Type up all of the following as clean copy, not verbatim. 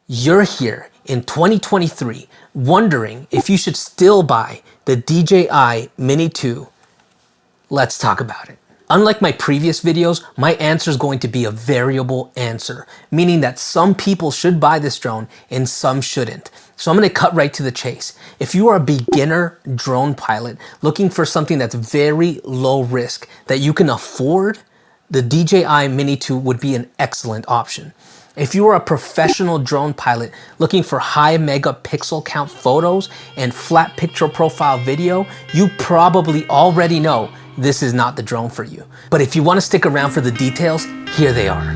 You're here in 2023 wondering if you should still buy the DJI Mini 2. Let's talk about it. Unlike my previous videos, my answer is going to be a variable answer, meaning that some people should buy this drone and some shouldn't. So I'm going to cut right to the chase. If you are a beginner drone pilot looking for something that's very low risk that you can afford, the DJI Mini 2 would be an excellent option. If you are a professional drone pilot looking for high megapixel count photos and flat picture profile video, you probably already know this is not the drone for you. But if you want to stick around for the details, here they are.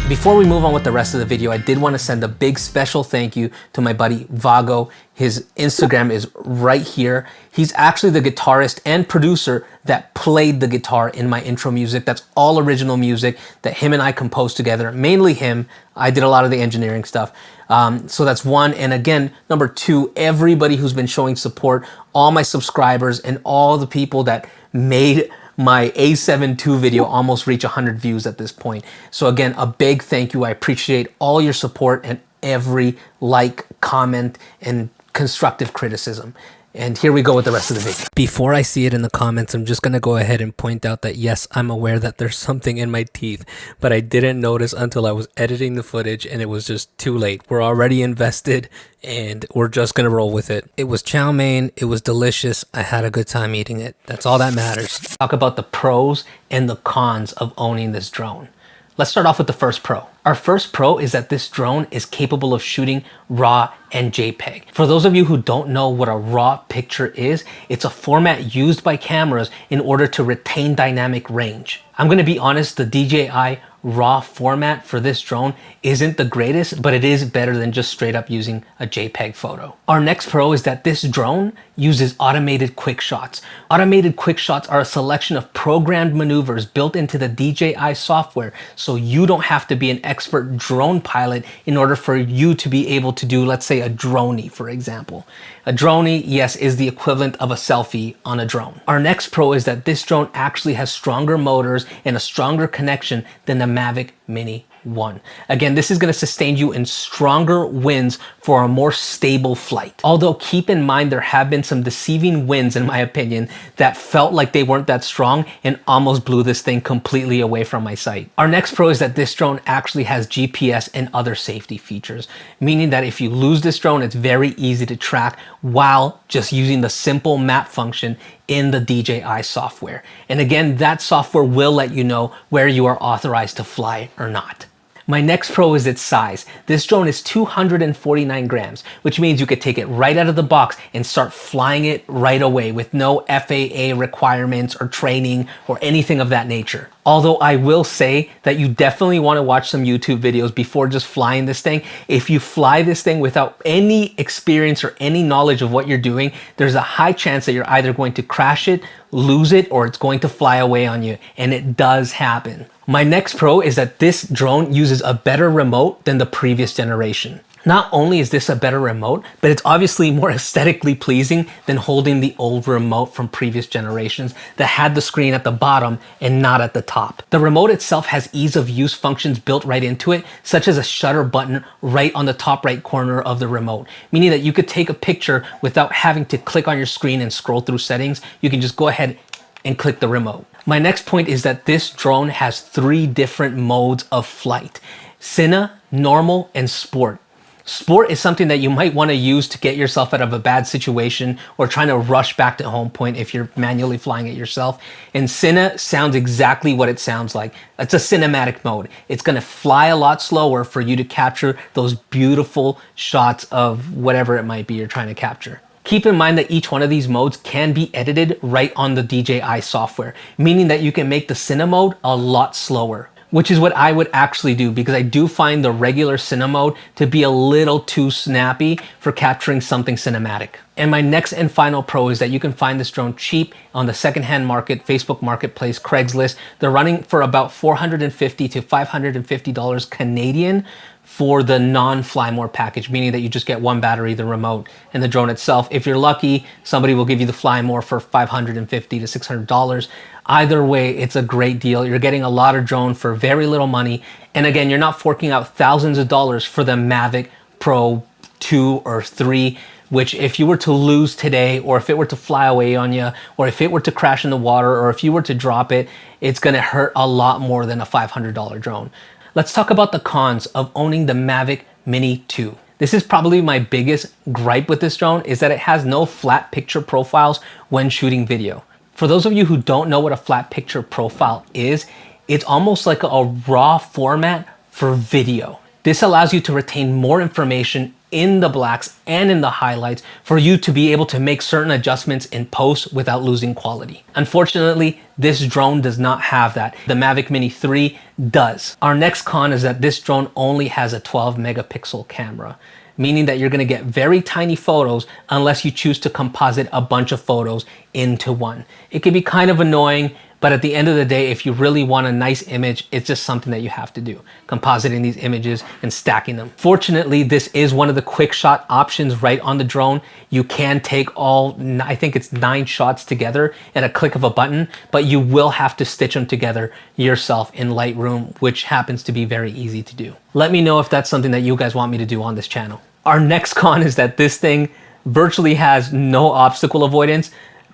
Before we move on with the rest of the video, I did want to send a big special thank you to my buddy VAGO. His Instagram is right here. He's actually the guitarist and producer that played the guitar in my intro music. That's all original music that him and I composed together, mainly him. I did a lot of the engineering stuff. So that's one. And again, number two, everybody who's been showing support, all my subscribers and all the people that made my A7 II video almost reach 100 views at this point. So again, a big thank you. I appreciate all your support and every like, comment, and constructive criticism. And here we go with the rest of the video. Before I see it in the comments, I'm just going to go ahead and point out that yes, I'm aware that there's something in my teeth, but I didn't notice until I was editing the footage and it was just too late. We're already invested and we're just going to roll with it. It was chow mein. It was delicious. I had a good time eating it. That's all that matters. Talk about the pros and the cons of owning this drone. Let's start off with the first pro. Our first pro is that this drone is capable of shooting RAW and JPEG. For those of you who don't know what a RAW picture is, it's a format used by cameras in order to retain dynamic range. I'm gonna be honest, the DJI RAW format for this drone isn't the greatest, but it is better than just straight up using a JPEG photo. Our next pro is that this drone uses automated quick shots. Automated quick shots are a selection of programmed maneuvers built into the DJI software, so you don't have to be an expert drone pilot in order for you to be able to do, let's say, a droney, for example. A droney, yes, is the equivalent of a selfie on a drone. Our next pro is that this drone actually has stronger motors and a stronger connection than the Mavic Mini 1. Again, this is going to sustain you in stronger winds for a more stable flight. Although keep in mind there have been some deceiving winds, in my opinion, that felt like they weren't that strong and almost blew this thing completely away from my sight. Our next pro is that this drone actually has GPS and other safety features, meaning that if you lose this drone, it's very easy to track while just using the simple map function in the DJI software. And again, that software will let you know where you are authorized to fly or not. My next pro is its size. This drone is 249 grams, which means you could take it right out of the box and start flying it right away with no FAA requirements or training or anything of that nature. Although I will say that you definitely want to watch some YouTube videos before just flying this thing. If you fly this thing without any experience or any knowledge of what you're doing, there's a high chance that you're either going to crash it, lose it, or it's going to fly away on you. And it does happen. My next pro is that this drone uses a better remote than the previous generation. Not only is this a better remote, but it's obviously more aesthetically pleasing than holding the old remote from previous generations that had the screen at the bottom and not at the top. The remote itself has ease of use functions built right into it, such as a shutter button right on the top right corner of the remote, meaning that you could take a picture without having to click on your screen and scroll through settings. You can just go ahead and click the remote. My next point is that this drone has 3 different modes of flight: Cine, Normal, and Sport. Sport is something that you might want to use to get yourself out of a bad situation or trying to rush back to home point if you're manually flying it yourself. And Cine sounds exactly what it sounds like. It's a cinematic mode. It's going to fly a lot slower for you to capture those beautiful shots of whatever it might be you're trying to capture. Keep in mind that each one of these modes can be edited right on the DJI software, meaning that you can make the Cine mode a lot slower, which is what I would actually do because I do find the regular Cine mode to be a little too snappy for capturing something cinematic. And my next and final pro is that you can find this drone cheap on the secondhand market, Facebook Marketplace, Craigslist. They're running for about $450 to $550 Canadian for the non-fly more package, meaning that you just get one battery, the remote, and the drone itself. If you're lucky, somebody will give you the fly more for $550 to $600. Either way, it's a great deal. You're getting a lot of drone for very little money. And again, you're not forking out thousands of dollars for the Mavic Pro 2 or 3, which if you were to lose today, or if it were to fly away on you, or if it were to crash in the water, or if you were to drop it, it's gonna hurt a lot more than a $500 drone. Let's talk about the cons of owning the Mavic Mini 2. This is probably my biggest gripe with this drone, is that it has no flat picture profiles when shooting video. For those of you who don't know what a flat picture profile is, it's almost like a raw format for video. This allows you to retain more information in the blacks and in the highlights for you to be able to make certain adjustments in post without losing quality. Unfortunately, this drone does not have that. The Mavic Mini 3 does. Our next con is that this drone only has a 12 megapixel camera, meaning that you're gonna get very tiny photos unless you choose to composite a bunch of photos into one. It can be kind of annoying, but at the end of the day, if you really want a nice image, it's just something that you have to do, compositing these images and stacking them. Fortunately, this is one of the quick shot options right on the drone. You can take all, I think it's 9 shots together at a click of a button, but you will have to stitch them together yourself in Lightroom, which happens to be very easy to do. Let me know if that's something that you guys want me to do on this channel. Our next con is that this thing virtually has no obstacle avoidance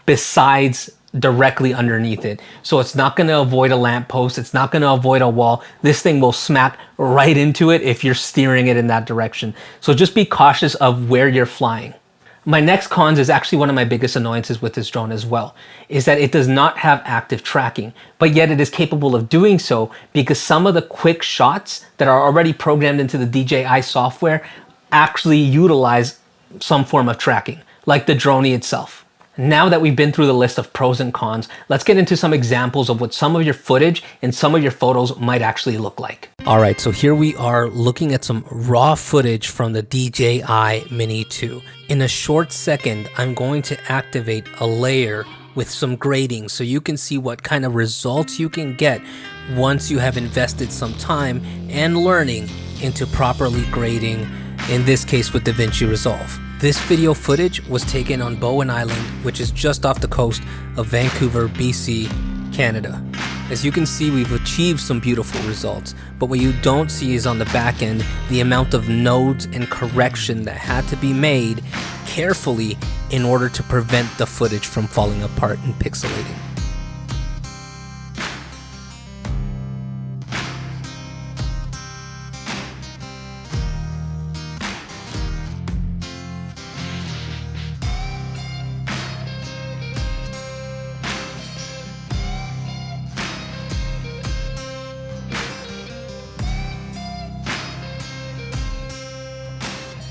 besides directly underneath it. So it's not going to avoid a lamppost. It's not going to avoid a wall. This thing will smack right into it if you're steering it in that direction. So just be cautious of where you're flying. My next cons is actually one of my biggest annoyances with this drone as well, is that it does not have active tracking, but yet it is capable of doing so because some of the quick shots that are already programmed into the DJI software actually utilize some form of tracking, like the drone itself. Now that we've been through the list of pros and cons, let's get into some examples of what some of your footage and some of your photos might actually look like. All right, so here we are looking at some raw footage from the DJI Mini 2. In a short second, I'm going to activate a layer with some grading so you can see what kind of results you can get once you have invested some time and learning into properly grading, in this case with DaVinci Resolve. This video footage was taken on Bowen Island, which is just off the coast of Vancouver, BC, Canada. As you can see, we've achieved some beautiful results, but what you don't see is on the back end, the amount of nodes and correction that had to be made carefully in order to prevent the footage from falling apart and pixelating.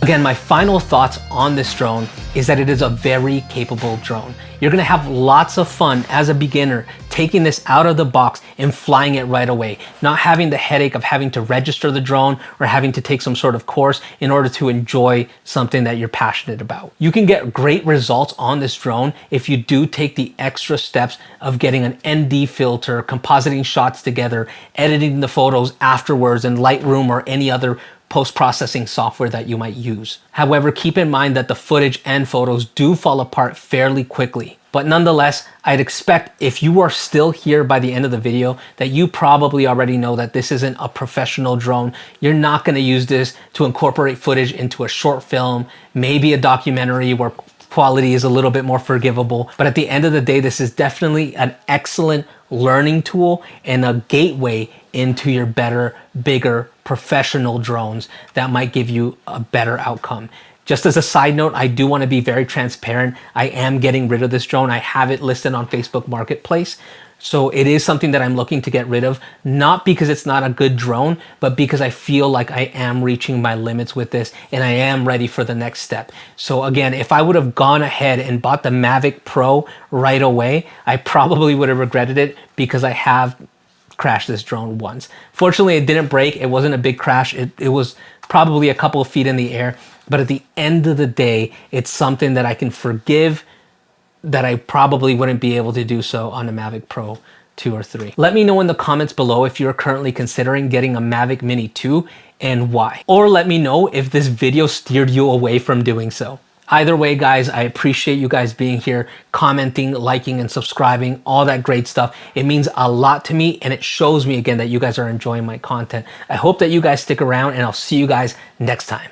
Again, my final thoughts on this drone is that it is a very capable drone. You're gonna have lots of fun as a beginner taking this out of the box and flying it right away, not having the headache of having to register the drone or having to take some sort of course in order to enjoy something that you're passionate about. You can get great results on this drone if you do take the extra steps of getting an ND filter, compositing shots together, editing the photos afterwards in Lightroom or any other post-processing software that you might use. However, keep in mind that the footage and photos do fall apart fairly quickly. But nonetheless, I'd expect if you are still here by the end of the video that you probably already know that this isn't a professional drone. You're not gonna use this to incorporate footage into a short film, maybe a documentary where quality is a little bit more forgivable. But at the end of the day, this is definitely an excellent learning tool and a gateway into your better, bigger, professional drones that might give you a better outcome. Just as a side note, I do want to be very transparent. I am getting rid of this drone. I have it listed on Facebook Marketplace. So it is something that I'm looking to get rid of, not because it's not a good drone, but because I feel like I am reaching my limits with this and I am ready for the next step. So again, if I would have gone ahead and bought the Mavic Pro right away, I probably would have regretted it because I have crashed this drone once. Fortunately, it didn't break. It wasn't a big crash. It was probably a couple of feet in the air, But at the end of the day, it's something that I can forgive that I probably wouldn't be able to do so on a Mavic Pro 2 or 3. Let me know in the comments below if you're currently considering getting a Mavic Mini 2 and why. Or let me know if this video steered you away from doing so. Either way, guys, I appreciate you guys being here, commenting, liking, and subscribing, all that great stuff. It means a lot to me, and it shows me again that you guys are enjoying my content. I hope that you guys stick around, and I'll see you guys next time.